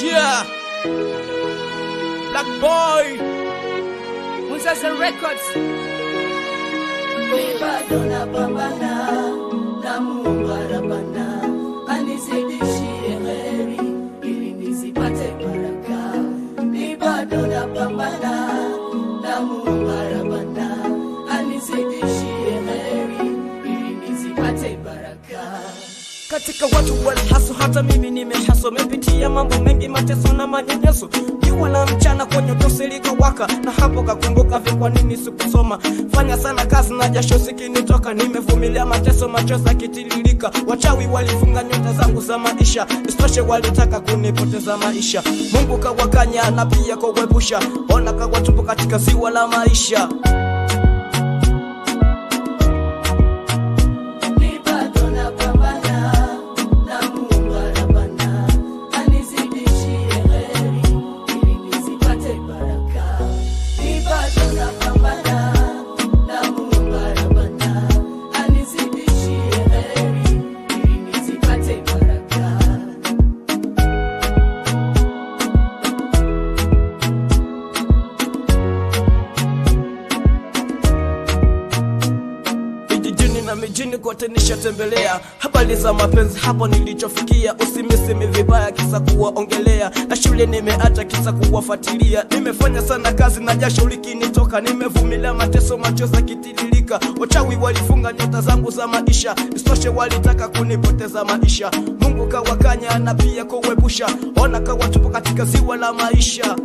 Yeah, Black Boy, Muzaza Records. Bado napambana na Mungu anapanda, anizidishie heri ili nisipate baraka. Bado napambana na Mungu anapanda, anizidishie heri ili nisipate baraka. katika watu walihaso, hata mimi nimehaso. Mepitia mambo mengi, mateso na manyanyaso, jua la mchana kwenye tosi likawaka, na hapo kakumbuka kwa nini sikusoma. Fanya sana kazi na jasho sikinitoka, nimevumilia mateso, machozi yakitililika. Wachawi walifunga nyota zangu za maisha, isitoshe walitaka kunipoteza maisha. Mungu kawakanya na pia kuwepusha, ona kawatupo katika ziwa la maisha. Na mijini kote nishatembelea, habari za mapenzi hapo nilichofikia. Usimisimi vibaya kisa kuwaongelea, na shule nimeacha kisa kuwafuatilia. Nimefanya sana kazi na jasho likinitoka, nimevumilia mateso, machozi yakitililika. Wachawi walifunga nyota zangu za maisha, isitoshe walitaka kunipoteza maisha. Mungu kawakanya na pia kuwepusha, ona kawatupo katika ziwa la maisha.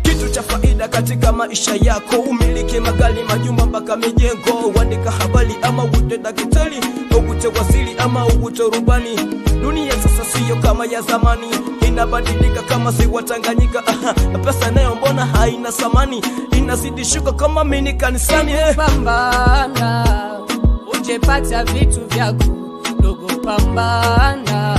Kitu cha faida katika maisha yako, umiliki magari, majumba mpaka mijengo. Uandika habari ama uwe daktari, uwe waziri ama uwe rubani. Dunia sasa sio kama ya zamani, inabadilika kama ziwa Tanganyika. Pesa nayo mbona haina thamani, inazidi shuka kama mimi kanisani. Pambana ujepata vitu vyako, dogo pambana